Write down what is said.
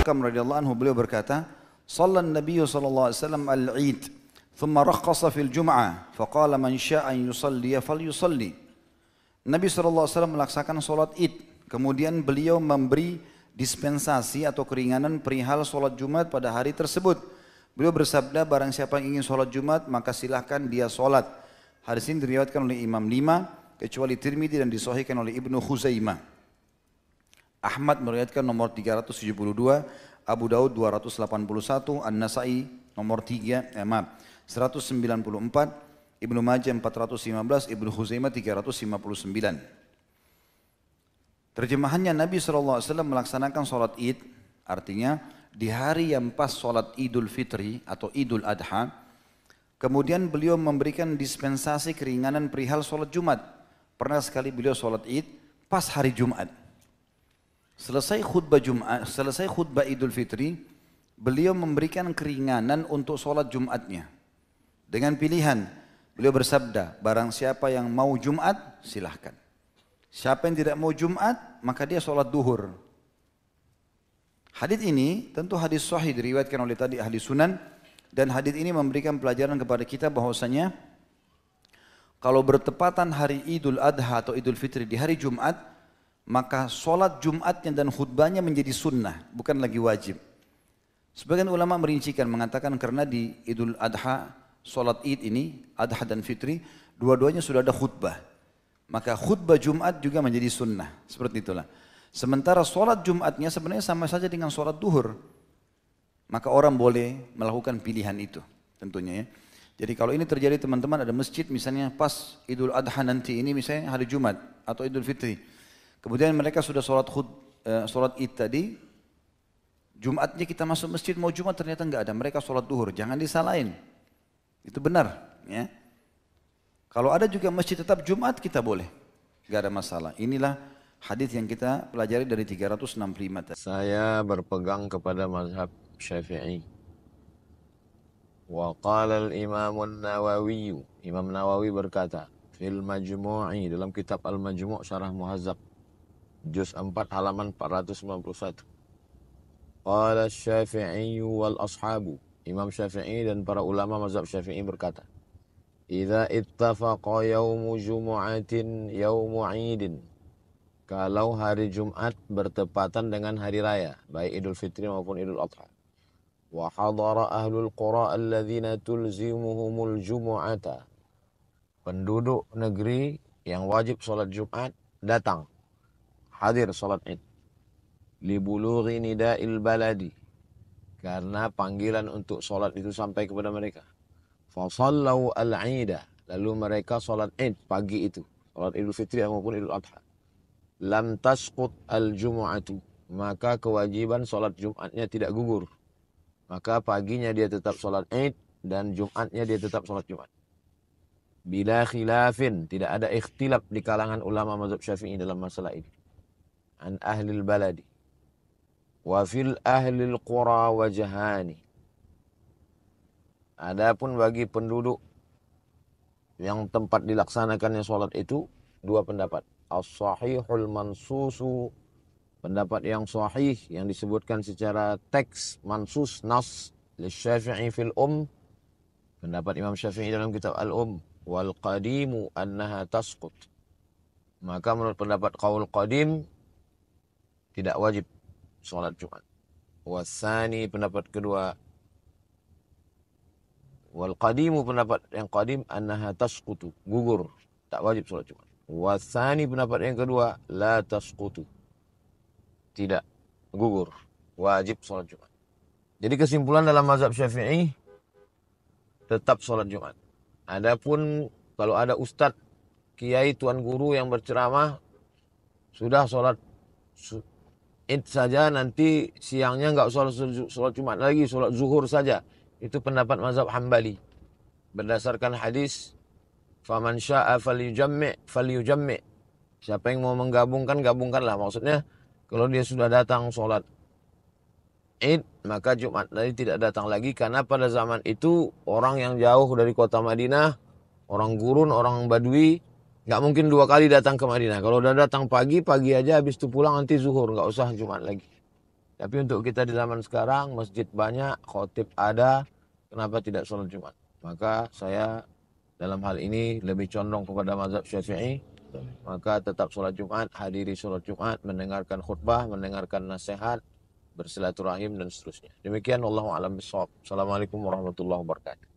Hakam radhiyallahu anhu beliau berkata, "Shallan Nabi sallallahu alaihi wasallam al-Eid, thumma rakhasa fil Jum'ah, faqala man syaa'a an yusalli falyusalli." Nabi sallallahu alaihi wasallam melaksanakan salat Id, kemudian beliau memberi dispensasi atau keringanan perihal salat Jumat pada hari tersebut. Beliau bersabda, barang siapa yang ingin salat Jumat maka silahkan dia salat. Hadis ini diriwayatkan oleh Imam 5 kecuali Tirmidzi dan disahihkan oleh Ibnu Khuzaimah. Ahmad meriwayatkan nomor 372, Abu Daud 281, An-Nasai nomor 194, Ibnu Majah 415, Ibnu Khuzaimah 359. Terjemahannya, Nabi SAW melaksanakan sholat Id, artinya di hari yang pas sholat Idul Fitri atau Idul Adha, kemudian beliau memberikan dispensasi keringanan perihal sholat Jumat. Pernah sekali beliau sholat Id pas hari Jumat. Selesai khutbah Idul Fitri, beliau memberikan keringanan untuk sholat Jumatnya. Dengan pilihan, beliau bersabda, barang siapa yang mau Jumat, silahkan. Siapa yang tidak mau Jumat, maka dia sholat duhur. Hadis ini tentu hadis sahih diriwayatkan oleh tadi ahli sunan, dan hadis ini memberikan pelajaran kepada kita bahwasanya kalau bertepatan hari Idul Adha atau Idul Fitri di hari Jumat, maka sholat Jumatnya dan khutbahnya menjadi sunnah, bukan lagi wajib. Sebagian ulama merincikan mengatakan karena di Idul Adha, sholat Id ini, Adha dan Fitri, dua-duanya sudah ada khutbah. Maka khutbah Jumat juga menjadi sunnah, seperti itulah. Sementara sholat Jumatnya sebenarnya sama saja dengan sholat duhur. Maka orang boleh melakukan pilihan itu, tentunya ya. Jadi kalau ini terjadi teman-teman, ada masjid misalnya pas Idul Adha nanti ini misalnya hari Jumat atau Idul Fitri. Kemudian mereka sudah sholat Id tadi, Jumatnya kita masuk masjid mau Jumat ternyata enggak ada, mereka sholat duhur, jangan disalahin. Itu benar ya. Kalau ada juga masjid tetap Jumat kita boleh, enggak ada masalah. Inilah hadis yang kita pelajari dari 365 tadi. Saya berpegang kepada mazhab Syafi'i. Wa qala al-Imam an-Nawawi, Imam Nawawi berkata, fil Majmu'i, dalam kitab Al-Majmu' Syarah Muhazzab, juz 4 halaman 491. Qala Syafi'i wal ashabu, Imam Syafi'i dan para ulama mazhab Syafi'i berkata, idza ittafaqa yaumu jumu'atin yaumu 'idin, kalau hari Jumat bertepatan dengan hari raya, baik Idul Fitri maupun Idul Adha. Wa hadara ahlul qura alladzina tulzimuhumul jumu'ata, penduduk negeri yang wajib salat Jumat datang hadir salat Id. Li bulughi nida'il baladi, karena panggilan untuk salat itu sampai kepada mereka. Fa sallau al-'ida, lalu mereka salat Id pagi itu, salat Idul Fitri maupun Idul Adha. Lam tasqut al-jumu'atu, maka kewajiban salat Jumatnya tidak gugur. Maka paginya dia tetap salat Id dan Jumatnya dia tetap salat Jumat. Bila khilafin, tidak ada ikhtilaf di kalangan ulama mazhab Syafi'i dalam masalah ini. An ahlil baladi wa fil ahlil qura wajhani, adapun bagi penduduk yang tempat dilaksanakannya salat itu dua pendapat. As-sahihul mansusu, pendapat yang sahih yang disebutkan secara teks mansus nas li Syafi'i fil pendapat Imam Syafi'i dalam kitab al-Um, wal qadimu annaha tasqut, maka menurut pendapat qaul qadim tidak wajib salat Jumat. Wasani, pendapat kedua, wal qadimu, pendapat yang qadim, annaha tasqutu, gugur, tak wajib salat Jumat. Wasani, pendapat yang kedua, la tasqutu, tidak gugur, wajib salat Jumat. Jadi kesimpulan dalam mazhab Syafi'i tetap salat Jumat. Adapun kalau ada ustadz, kiai, tuan guru yang berceramah sudah salat Id saja, nanti siangnya enggak salat Jumat lagi, salat zuhur saja. Itu pendapat mazhab Hambali. Berdasarkan hadis, faman syaa falyujammi'. Siapa yang mau menggabungkan, gabungkanlah. Maksudnya, kalau dia sudah datang salat Id, maka Jumat tadi tidak datang lagi, karena pada zaman itu orang yang jauh dari kota Madinah, orang gurun, orang badui, nggak mungkin dua kali datang ke Madinah. Kalau udah datang pagi aja, habis itu pulang nanti zuhur, nggak usah Jumat lagi. Tapi untuk kita di zaman sekarang, masjid banyak, khotib ada, kenapa tidak sholat Jumat? Maka saya dalam hal ini lebih condong kepada mazhab Syafi'i. Maka tetap sholat Jumat, hadiri sholat Jumat, mendengarkan khutbah, mendengarkan nasihat, bersilaturahim dan seterusnya. Demikian, wallahu a'lam bishawab. Assalamualaikum warahmatullahi wabarakatuh.